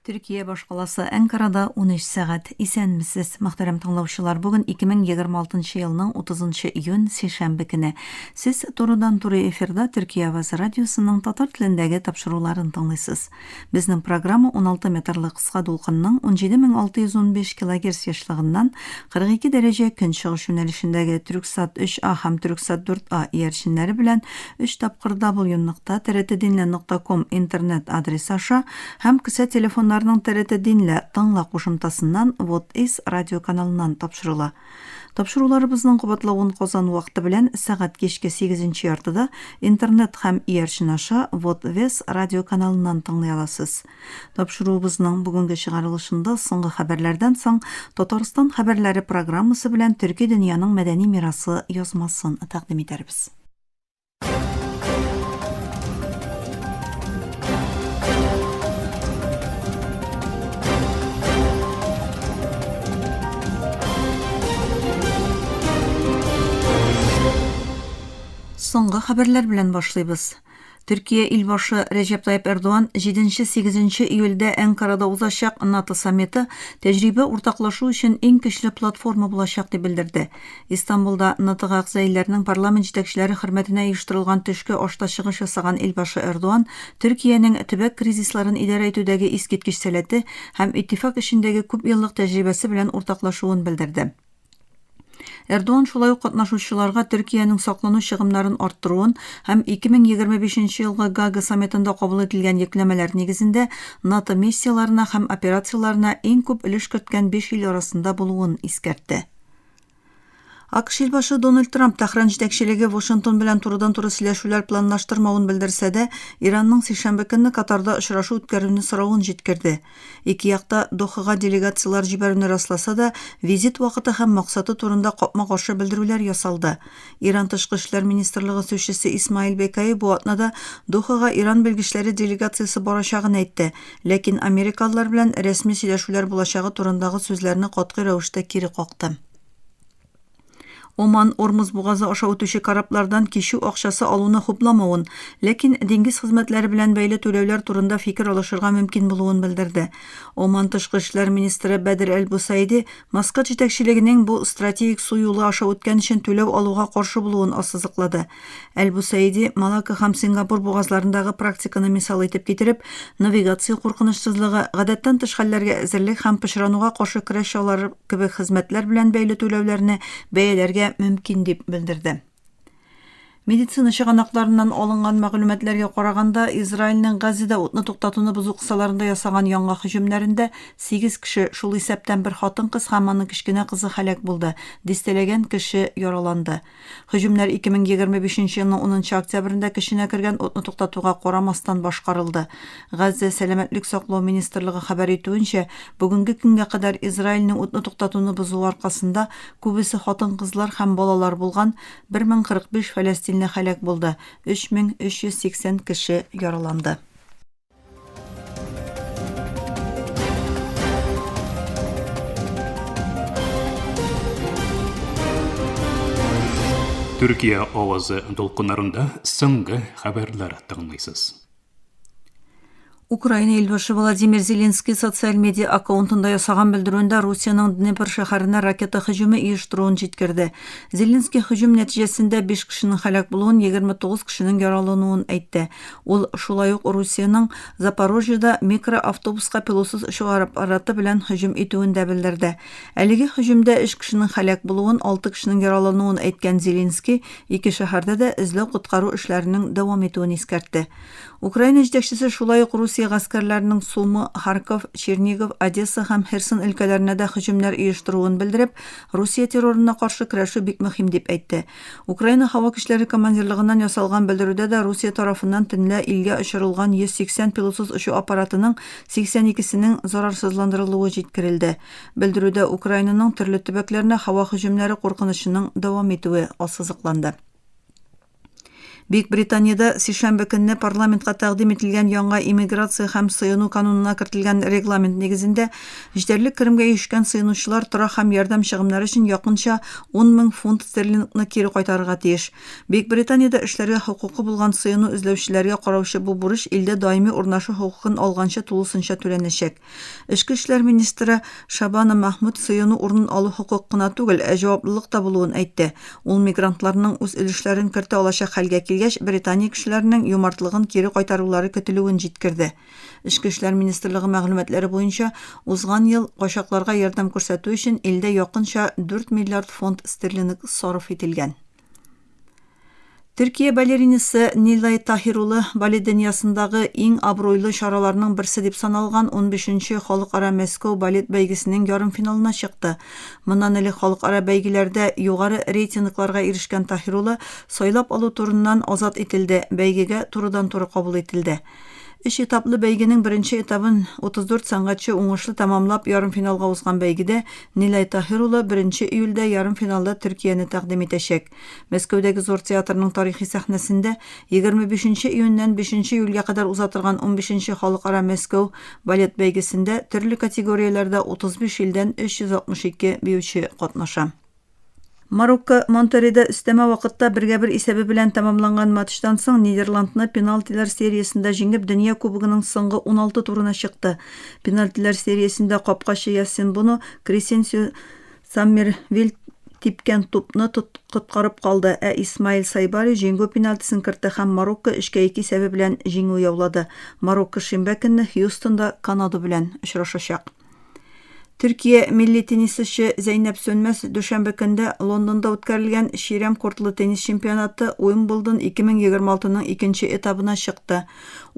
Türkiye башкаласы Әнкарада 13 сәгать. Исәнмесез, мөхтәрәм тыңлаучылар. Бүген 2026 елның 30 июнь сишәмбе көне. Сез турыдан-туры эфирда Төркия Аваз радиосының татар телендәге тапшыруларын тыңлыйсыз. Безнең программа 16 метрлы кыска дулкынның 17615 кГц яшьлыгыннан 42 дәрәҗә көнчыгыш юнәлешендәге Түрксат 3А һәм Түрксат 4А иярченнәре белән 3 тапкыр www.trtdinle.com интернет адресы аша һәм кесә телефоннарының TRT Dinle тыңла кушымтасыннан Вот-Из радио каналыннан тапшырыла. Тапшыруларыбызның кабатлавын Казан вакыты белән сәгать кичке 8 яртыда интернет һәм иярчен аша Вот-Вес радио каналыннан тыңлый аласыз. Тапшыруыбызның бүгенге чыгарылышында соңгы хәбәрләрдән соң Татарстан хәбәрләре программасы белән Төрки дөньяның мәдәни мирасы язмасын тәкъдим итәрбез. Соңгы хәбәрләр белән башлыйбыз. Төркия илбашы Рәҗәп Тайип Эрдоган 7-8 июльдә Әнкарада узачак НАТО саммиты тәҗрибә уртаклашу өчен иң көчле платформа булачак дип белдерде. Истанбулда НАТОга әгъзаларының парламент җитәкчеләре хөрмәтенә оештырылган төшке ашта чыгыш ясаган илбашы Эрдоган Төркиянең төбәк кризисларын идарә итүдәге искиткеч сәләте һәм иттифак эшендәге күп еллык тәҗрибәсе белән уртаклашуын белдерде. Эрдоган шулай ук катнашучыларга Төркиянең саклану чыгымнарын арттыруын һәм 2025 елгы Гага саммитында кабул ителгән йөкләмәләр нигезендә НАТО миссияларына һәм операцияларына иң күп өлеш керткән 5 ил арасында булуын искәртте. АКШ илбашы Дональд Трамп Тәһран җитәкчелеге Вашингтон белән турыдан-туры сөйләшүләр планлаштырмавын белдерсә дә, Иранның сишәмбе көнне Катарда очрашу үткәрүне соравын җиткерде. Ике якта Дохага делегациялар җибәрүне расласа да, визит вакыты һәм максаты турында капма-каршы белдерүләр ясалды. Иран тышкы эшләр министрлыгы сүзчесе Исмаил Бекай бу атнада Дохага Иран белгечләре делегациясе барачагын әйтте, ләкин америкалылар белән рәсми сөйләшүләр булачагы турындагы сүзләрне катгый рәвештә кире какты. Оман Ормуз бугазы аша үтүче кораблардан кишү акчасы алуны хупламавын, ләкин диңгез хезмәтләре белән бәйле түләүләр турында фикер алышырга мөмкин булуын белдерде. Оман тышкы эшләр министры Бәдер Әл-Бусайди Москва җитәкчелегенең бу стратегик су юлы аша үткән өчен түләү алуга каршы булуын ассызыклады. Әл-Бусайди Малакка һәм Сингапур бугазларындагы практиканы мисал итеп китереп, навигация куркынычсызлыгы, гадәттән тыш хәлләргә әзерлек һәм пычрануга каршы көрәш чаралары кебек хезмәтләр белән бәйле түләүләрне бәяләргә мөмкин дип белдерде. Медицина чыганакларыннан алынган мәгълүматларга караганда, Израильнең Газада утны туктатуны бозу кысаларында ясаган яңа һөҗүмнәрендә 8 кеше, шул исәптән бер хатын-кыз һәм аның кечкенә кызы һәлак булды. Дистәләгән кеше яраланды. Һөҗүмнәр 2025 елның 10 октябрендә кешенә кергән утны туктатуга карамастан башкарылды. Газда сәламәтлек саклау министрлыгы хәбәр итүенчә, бүгенге көнгә кадәр Израильнең утны туктатуны бозу аркасында күбесе хатын-кызлар һәм балалар булган 1045 фәләстин хәлак булды. 3380 кеше яраланды. Төркия авазы дулкыннарында соңгы хәбәрләр тыңлыйсыз. Украина илбашы Владимир Зеленский социаль медиа аккаунтында ясаган белдерүендә Русиянең Днепр шәһәренә ракета һөҗүме оештыруын җиткерде. Зеленский һөҗүм нәтиҗәсендә 5 кешенең хәлак булуын, 29 кешенең яралануын әйтте. Ул шулай ук Русиянең Запорожьеда микроавтобуска пилотсыз очу аппараты белән һөҗүм итүен дә белдерде. Әлеге һөҗүмдә 3 кешенең хәлак булуын, 6 кешенең яралануын әйткән Зеленский ике шәһәрдә дә эзләү-коткару эшләренең дәвам итүен искәртте. Украина җитәкчесе шулай ук Русия гаскәрләренең Сумы, Харьков, Чернигов, Одесса һәм Херсон өлкәләренә дә һөҗүмнәр оештыруын белдереп, Русия террорына каршы көрәшү бик мөһим дип әйтте. Украина һава көчләре командирлыгыннан ясалган белдерүдә дә Русия тарафыннан төнлә илгә очырылган 180 пилотсыз очу аппаратының 82сенең зарарсызландырылуы җиткерелде. Белдерүдә Украинаның төрле төбәкләренә һава һөҗүмнәре куркынычының дәвам итүе ассызыкланды. Бик Британияда сишәмбе көнне парламентка тәкъдим ителгән яңа иммиграция һәм сыену канунына кертелгән регламент нигезендә җитәрлек керемгә ирешкән сыенучылар тора һәм ярдәм чыгымнары өчен якынча 10 000 фунт стерлингны кире кайтарырга тиеш. Бик Британияда эшләргә хокукы булган сыену эзләүчеләргә караучы бу бурыч илдә даими урнашу хокукын алганча тулысынча түләнәчәк. Эчке эшләр министры Шабана Махмуд сыену урынын алу хокукына түгел, җаваплылык та булуын әйтте. Ул мигрантларның үз өлешләрен кертә алачак хәлгә килгәч, Британия кешеләренең юмартлыгын кире кайтарулары көтелүен җиткерде. Эчке эшләр министрлыгы мәгълүматлары буенча, узган ел качакларга ярдәм күрсәтү өчен илдә якынча 4 миллиард фунт стерлинг сарыф ителгән. Төркия балеринасы Нилай Tahir улы балет дөньясындагы иң абруйлы чараларның берсе дип саналган 15-нче халыкара Мәскәү балет бәйгесенең ярымфиналына чыкты. Моннан элек халыкара бәйгеләрдә югары рейтингларга ирешкән Tahir улы сайлап алу турыннан азат ителде, бәйгегә турыдан-туры кабул ителде. 3 этаплы бәйгенең беренче этабын 34 сәнгатьче уңышлы тамамлап ярымфиналга узган бәйгедә Нилай Tahir улы 1 июльдә ярымфиналда Төркияне тәкъдим итәчәк. Мәскәүдәге Зур театрның тарихи сәхнәсендә 25 июньнән 5 июльгә кадәр уза торган 15-нче халыкара Мәскәү балет бәйгесендә төрле категорияләрдә 35 илдән 362 биюче катнаша. Марокко Монтеррейда өстәмә вакытта 1-1 исәбе белән тамамланган матчтан соң Нидерландны пенальтилар сериясендә җиңеп Дөнья Кубогының соңгы 16 турына чыкты. Пенальтилар сериясендә капкачы Ясин Боно Кресенсио Саммервиль типкән тупны коткарып калды, ә Исмаил Сайбари җиңү пенальтисын кертте һәм Марокко 3-2 исәбе белән җиңү яулады. Марокко шимбә көнне Хьюстонда Канада белән очрашачак. Төркия милли теннисче Зәйнәп Сөнмәс дүшәмбе көндә Лондонда үткәрелгән Ширәм кортлы теннис чемпионаты Уимблдон 2026-ның 2нче этабына чыкты.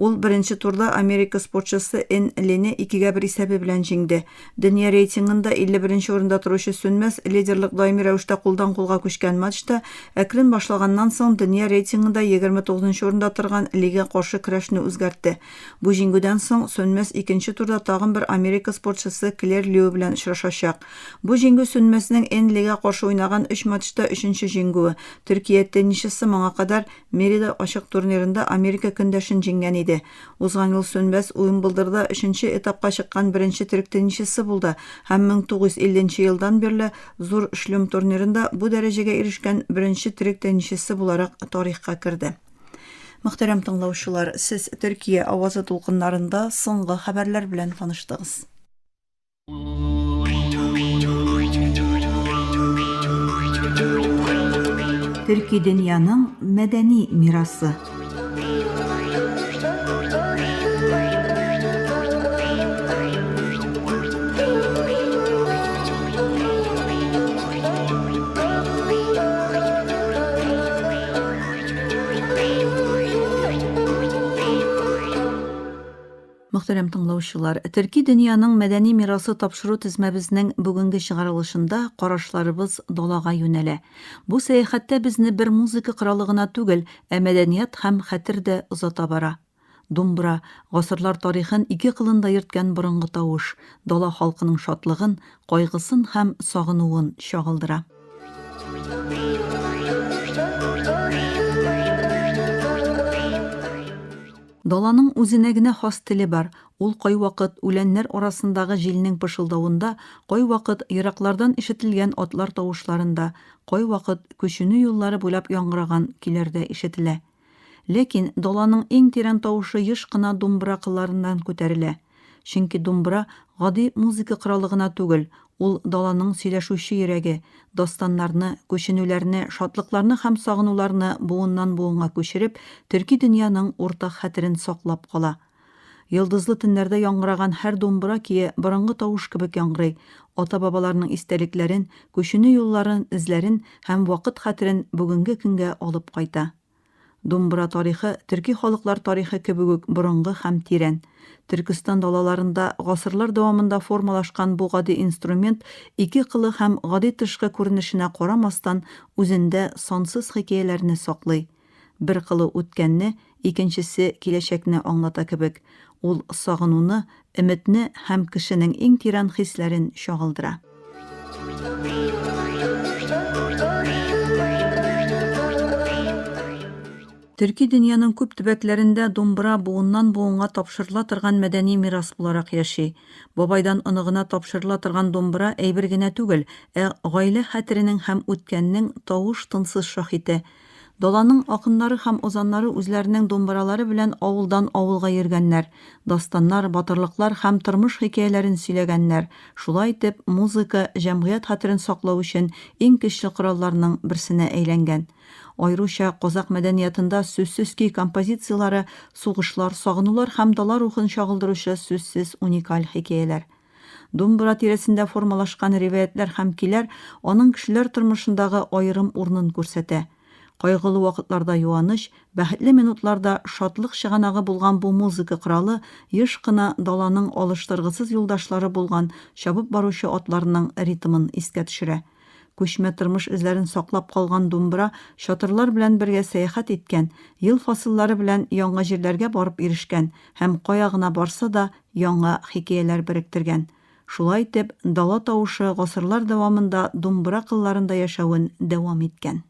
Ул беренче турда Америка спортчысы Эн Лене 2-1 исәбе белән җиңде. Дөнья рейтингында 51-нче урында торучы Сөнмәс лидерлык даими рәвештә кулдан-кулга күчкән матчта әкрен башлаганнан соң дөнья рейтингында 29-нчы урында торган Лига каршы көрәшне үзгәртте. Бу җиңүдән соң Сөнмәс 2нче турда тагын бер Америка спортчысы Клэр Лью белән очрашачак. Бу җиңү Сөнмәснең Эн-Лига каршы уйнаган 3 матчта 3нче җиңүе. Төркия теннисчысы моңа кадәр Мерида ачык турнирында Америка көндәшен җиңгән иде. Узган ел Сөнмәс Уимблдонда 3нче этапка чыккан беренче төрек теннисчысы булды һәм 1950 елдан бирле Зур Шлем турнирында бу дәрәҗәгә ирешкән беренче төрек теннисчысы буларак тарихка керде. Мөхтәрәм тыңлаучылар, сез Төркия авазы тулкыннарында соңгы хәбәрләр белән таныштыгыз. Төрки дөньяның мәдәни мирасы. Мөхтәрәм тыңлаучылар, Төрки дөньяның мәдәни мирасы тапшыру тизмәбезнең бүгенге чыгарылышында карашларыбыз далага юнәлә. Бу сәяхәттә безне бер музыка коралы гына түгел, ә мәдәният һәм хәтер дә озата бара. Думбра, гасырлар тарихын ике кылында йөрткән борынгы тавыш, дала халкының шатлыгын, кайгысын һәм сагынуын чагылдыра. Даланың үзенә генә хас теле бар. Ул кайвакыт үләннәр арасындагы җилнең пышылдавында, кайвакыт ераклардан ишетелгән атлар тавышларында, кайвакыт күченү юллары буйлап яңгыраган көйләрдә ишетелә. Ләкин даланың иң тирән тавышы еш кына думбра кылларыннан күтәрелә. Чөнки думбра гади музыка коралы гына түгел, ул даланың сөйләшүче йөрәге, дастаннарны, күченүләрне, шатлыкларны һәм сагынуларны буыннан буынга күчереп, төрки дөньяның уртак хәтерен саклап кала. Йылдызлы төннәрдә яңгыраган һәр думбра кие борынгы тавыш кебек яңгырый, ата-бабаларның истәлекләрен, күченү юлларын, эзләрен һәм вакыт хәтерен бүгенге көнгә алып кайта. Думбра тарихы төрки халыклар тарихы кебек үк борынгы һәм тирән. Түркстан далаларында гасырлар дәвамында формалашкан бу гади инструмент ике кылы һәм гади тышкы күренешенә карамастан үзендә сансыз хикәяләрне саклый. Бер кылы үткәнне, икенчесе киләчәкне аңлата кебек. Ул сагынуны, өметне һәм кешенең иң тирән хисләрен чагылдыра. Төрки дөньяның күп төбәкләрендә думбыра буыннан буынга тапшырыла торган мәдәни мирас буларак яши. Бабайдан оныгына тапшырыла торган думбыра әйбер генә түгел, гаилә хәтеренең һәм үткәннең тавыш-тынсыз шаһиты. Даланың акыннары һәм озаннары үзләренең думбыралары белән авылдан авылга йөргәннәр, дастаннар, батырлыклар һәм тормыш хикәяләрен сөйләгәннәр. Шулай итеп, музыка җәмгыять хәтерен саклау өчен иң көчле коралларның берсенә әйләнгән. Айруча казак мәдәниятында сүзсез ки композициялары, сугышлар, сагынулар һәм дала рухын чагылдыручы сүзсез уникаль хикәяләр. Думбыра тирәсендә формалашкан риваятләр һәм көйләр аның кешеләр тормышындагы аерым урынын күрсәтә. Кайгылы вакытларда юаныч, бәхетле минутларда шатлык чыганагы булган бу музыка коралы еш кына даланың алыштыргысыз юлдашлары булган чабып баручы атларның ритмын искә төшерә. Күчмә тормыш эзләрен саклап калган думбыра чатырлар белән бергә сәяхәт иткән, ел фасыллары белән яңа җирләргә барып ирешкән һәм кая гына барса да яңа хикәяләр беректергән. Шулай итеп, дала тавышы гасырлар дәвамында думбыра кылларында яшәвен дәвам иткән.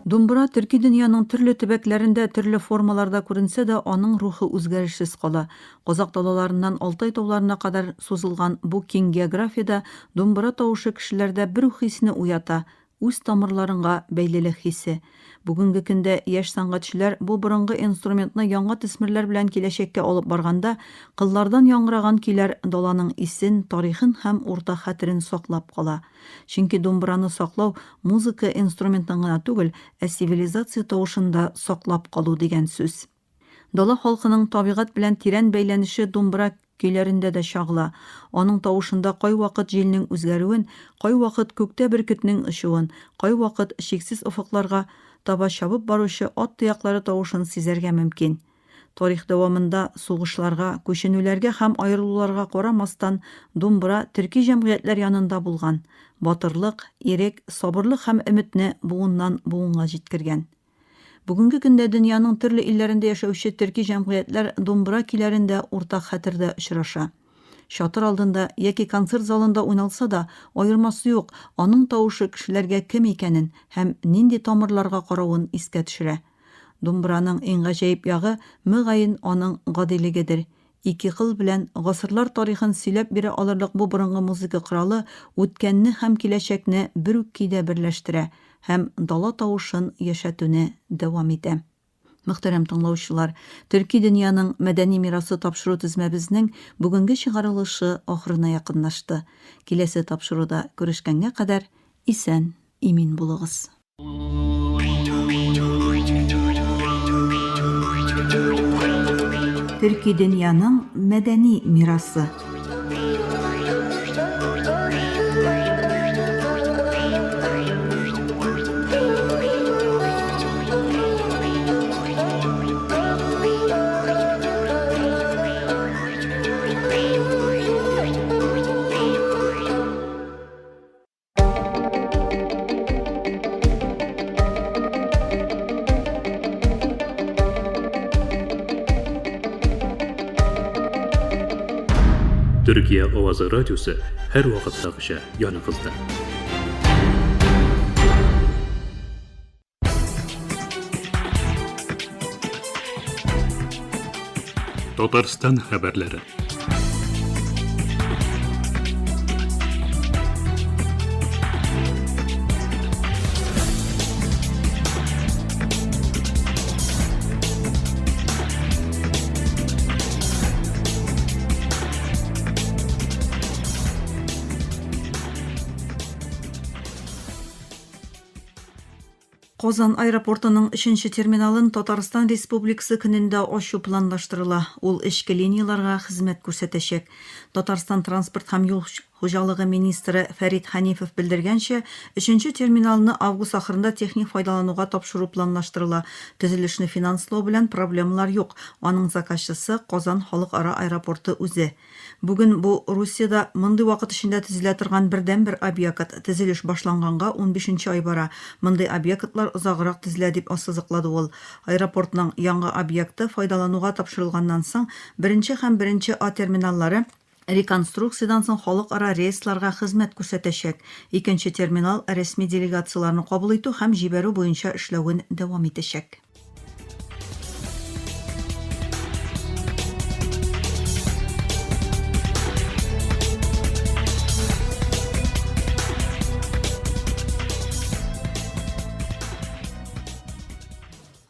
Думбыра төрки дөньяның төрле төбәкләрендә төрле формаларда күренсә дә, аның рухы үзгәрешсез кала. Казак далаларыннан Алтай тауларына кадәр сузылган бу киң географиядә думбыра тавышы кешеләрдә бер хисне уята, үз тамырларыңа бәйлелек хисе. Бүгенге көндә яшь сәнгатьчеләр бу борынгы инструментны яңа төсмерләр белән киләчәккә алып барганда, кыллардан яңгыраган көйләр даланың исен, тарихын һәм урта хәтерен саклап кала. Чөнки думбыраны саклау музыка инструментын гына түгел, цивилизация тавышында саклап калу дигән сүз. Дала халкының табигать белән тирән бәйләнеше думбыра көйләрендә дә чагыла. Аның тавышында кай вакыт җилнең үзгәрүен, кай вакыт күктә бөркетнең очуын, кай вакыт чиксез офыкларга таба чабып баручы ат таяклары тавышын сизәргә мөмкин. Тарих дәвамында сугышларга, күченүләргә һәм аерылуларга карамастан думбыра төрки җәмгыятьләр янында булган. Батырлык, ирек, сабырлык һәм өметне буыннан буынга җиткергән. Бүгенге көндә дөньяның төрле илләрендә яшәүче төрки җәмгыятьләр думбра көйләрендә уртак хәтердә очраша. Шатыр алдында яки концерт залында уйналса да, аермасы юк, аның тавышы кешеләргә кем икәнен һәм нинди тамырларга каравын искә төшерә. Думбраның иң гаҗәеп ягы мөгаен аның гадилегедер. Ике кыл белән гасырлар тарихын сөйләп бирә алырлык бу борынгы музыка коралы үткәнне һәм киләчәкне бер үк көйдә берләштерә һәм дала тавышын яшәтүне дәвам итә. Мөхтәрәм тыңлаучылар, төрки дөньяның мәдәни мирасы тапшыру тезмәбезнең бүгенге чыгарылышы ахырына якынлашты. Киләсе тапшыруда күрешкәнгә кадәр исән, имин булыгыз. Төрки дөньяның мәдәни мирасы. Türkiye Ovazı Radyosu her vaqtdagıcha yanıqızda. Tatarstan haberleri. Казан аэропортының 3-нче терминалын Татарстан Республикасы көнендә ачу планлаштырыла. Ул эчке линияларга хезмәт күрсәтәчәк. Татарстан транспорт һәм юл хуҗалыгы министры Фәрит Хәнифов белдергәнчә, 3-нче терминалны август ахырында техник файдалануга тапшыру планлаштырыла. Төзелешне финанслау белән проблемалар юк. Аның заказчысы Казан халыкара аэропорты үзе. Бүген бу Русиядә мондый вакыт эчендә төзелә торган бердән-бер объект. Төзелеш башланганга 15 ай бара. Мондый объектлар озаграк төзелә дип ассызыклады ул. Аэропортның яңа объекты файдалануга тапшырылганнан соң, 1 һәм 1 А терминаллары реконструкциядан соң халыкара рейсларга хезмәт күрсәтәчәк. 2-нче терминал рәсми делегацияларны кабул итү һәм җибәрү буенча эшләвен дәвам итәчәк.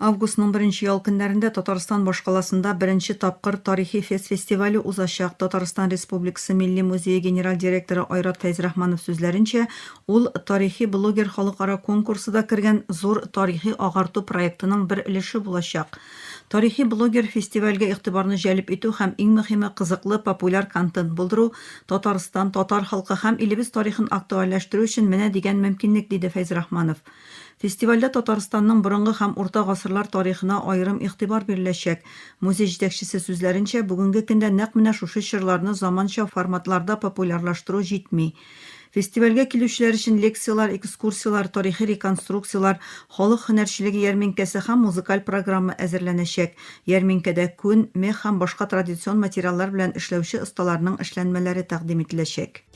Августның 1 ял көннәрендә Татарстан башкаласында 1 тапкыр тарихи фестивале узачак. Татарстан Республикасы Милли музее генераль директоры Айрат Фәйзрахманов сүзләренчә, ул тарихи блогер халыкара конкурсында кергән зур тарихи агарту проектының бер өлеше булачак. Тарихи блогер фестивальгә игътибарны җәлеп итү һәм иң мөһиме кызыклы популяр контент булдыру Татарстан, татар халкы һәм илебез тарихын актуальләштерү өчен менә дигән мөмкинлек, диде Фәйзрахманов. Фестивальдә Татарстанның борынгы һәм урта гасырлар тарихына аерым игътибар биреләчәк. Музей җитәкчесе сүзләренчә, бүгенге көндә нәкъ менә шушы чорларны заманча форматларда популярлаштыру җитми. Фестивальгә килүчеләр өчен лекциялар, экскурсиялар, тарихи реконструкциялар, халык һөнәрчелеге ярминкәсе һәм музыкаль программа әзерләнәчәк. Ярминкәдә күн, мех һәм башка традицион материаллар белән эшләүче осталарның эшләнмәләре тәкъдим ителәчәк.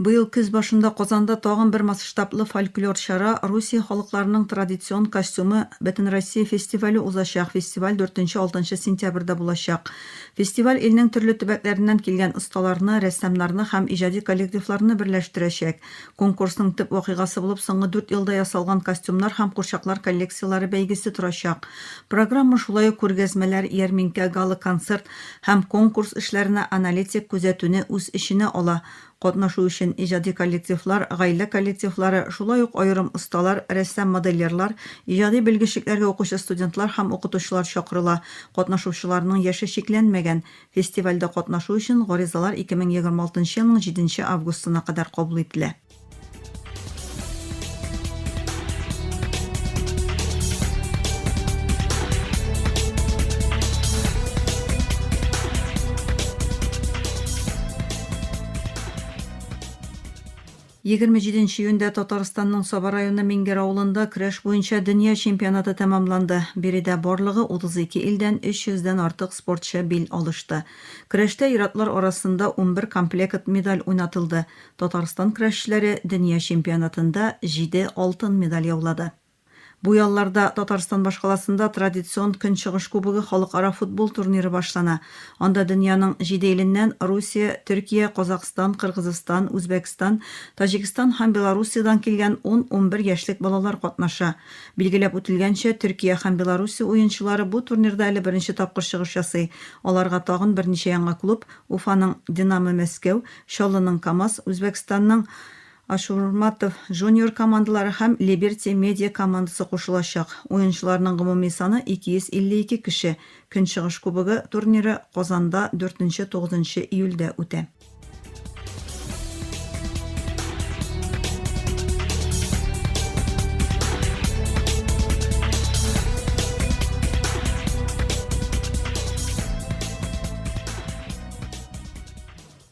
Быел көз башында Казанда тагын бер масштаблы фольклор чара Русия халыкларының традицион костюмы Бөтен Россия фестивале узачак. Фестиваль 4-6 сентябрьдә булачак. Фестиваль илнең төрле төбәкләреннән килгән осталарны, рәссамнарны һәм иҗади коллективларны берләштерәчәк. Конкурсның төп вакыйгасы булып соңгы 4 елда ясалган костюмнар һәм курчаклар коллекциялары бәйгесе торачак. Программа шулай ук күргәзмәләр, ярминкә, гала концерт һәм конкурс эшләренә аналитик күзәтүне үз эченә ала. Катнашу өчен иҗади коллективлар, гаилә коллективлары, шулай ук аерым осталар, рәссам модельерлар, иҗади белгечләргә укучы студентлар һәм укытучылар чакырыла. Катнашучыларның яше шикләнмәгән. Фестивальдә катнашу өчен гаризалар 2026 елның 7 августына кадәр кабул ителә. 27 июньдә Татарстанның Саба районы Мингер авылында көрәш буенча дөнья чемпионаты тәмамланды. Биредә барлыгы 32 илдән 300дән артык спортчы бил алышты. Көрәштә ир-атлар арасында 11 комплект медаль уйнатылды. Татарстан көрәшчеләре дөнья чемпионатында 7 алтын медаль яулады. Бу ялларда Татарстан башкаласында традицион Көнчыгыш кубогы халыкара футбол турниры башлана. Анда дөньяның 7 иленнән Русия, Төркия, Казакстан, Кыргызстан, Үзбәкстан, Таҗикстан һәм Белоруссиядән килгән 10-11 яшьлек балалар катнаша. Билгеләп үтелгәнчә, Төркия һәм Белоруссия уенчылары бу турнирда әле беренче тапкыр чыгыш ясый. Аларга тагын берничә яңа клуб, Уфаның Динамо Мәскәү, Чаллының КамАЗ, Үзбәкстанның Ашурматов жуниор командалары һәм Liberty Media командасы кушылачак. Уенчыларның гомуми саны 252 кеше. Көнчыгыш кубогы турниры Казанда 4-9 июльдә үтә.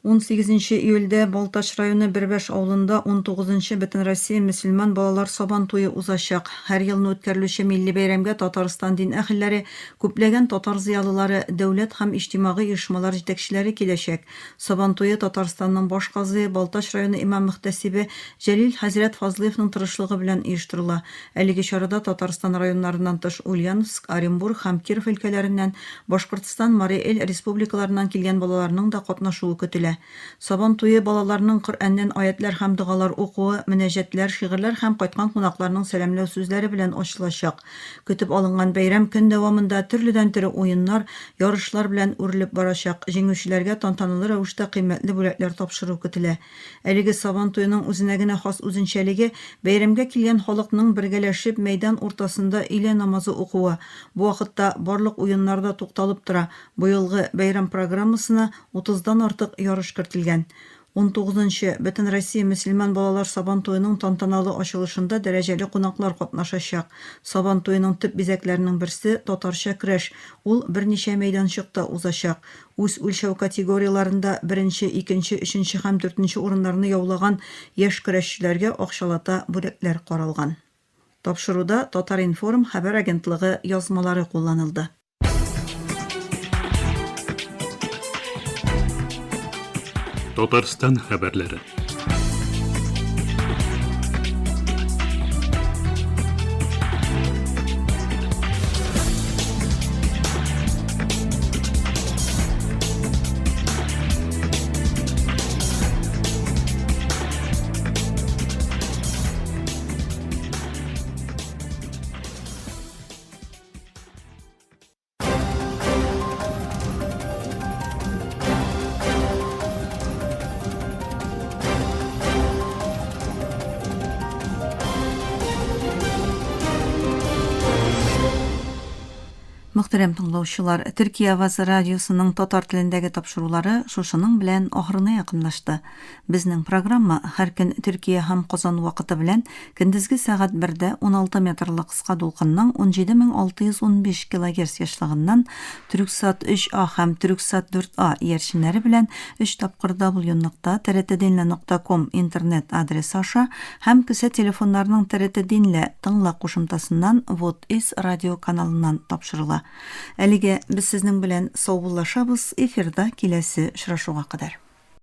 Он 8 июльдә Балтач районы Бербәш авылында 19-нчы Бөтен Россия мөселман балалар сабан туе узачак. Һәр елны үткәрелүче милли бәйрәмгә Татарстан дин әһелләре, күпләгән татар зыялылары, дәүләт һәм иҗтимагый оешмалар җитәкчеләре киләчәк. Сабан туе Татарстанның баш казые, Балтач районы имам мөхтәсибе Җәлил хәзрәт Фазлыевның тырышлыгы белән оештырыла. Әлеге чарада Татарстан районнарыннан тыш Ульяновск, Оренбург һәм Киров өлкәләреннән, Башкортстан, Марий Эл республикаларыннан килгән балаларның да катнашуы көтелә. Сабан туе балаларның Коръәннән аятлар һәм дугалар укуы, мөнәҗәтләр, шигырьләр һәм кайткан кунакларның сәламләү сүзләре белән ачылачак. Көтеп алынган бәйрәм көн дәвамында төрледән-төрле уеннар, ярышлар белән үрелеп барачак. Җиңүчеләргә тантаналы рәвештә кыйммәтле бүләкләр тапшыру көтелә. Әлеге сабан туеның үзенә генә хас үзенчәлеге бәйрәмгә килгән халыкның бергәләшеп мәйдан уртасында илә намазы укуы. Бу вакытта барлык уеннарда тукталып тора. Быелгы бәйрәм программасына 30дан артык ярыш кертелгән. 19-нчы Бөтен Россия мөселман балалар сабан туеның тантаналы ачылышында дәрәҗәле кунаклар катнашачак. Сабан туеның төп бизәкләренең берсе татарча көрәш. Ул берничә мәйданчыкта узачак. Үз үлчәү категорияларында 1-нче, 2-нче, 3-нче һәм 4-нче урыннарны яулаган яшь көрәшчеләргә акчалата бүләкләр каралган. Тапшыруда Татар-Информ хәбәр агентлыгы язмалары кулланылды. Татарстан хәбәрләре. Мөхтәрәм тыңлаучылар, Төркия Аваз радиосының татар телендәге тапшырулары шушының белән ахырына якынлашты. Безнең программа һәр көн Төркия һәм Казан вакыты белән көндезге сәгать 1дә 16 метрлык кыска дулкынның 17615 кГц яшьлыгыннан Түрксат 3А һәм Түрксат 4А иярченнәре белән 3 тапкыр W-нокта trtdinle.com интернет адресы аша һәм кесә телефоннарының TRT Dinle тыңла кушымтасыннан Вот из радио каналыннан тапшырыла. Әлегә без сезнең белән саубуллашабыз, эфирда киләсе очрашуга кадәр.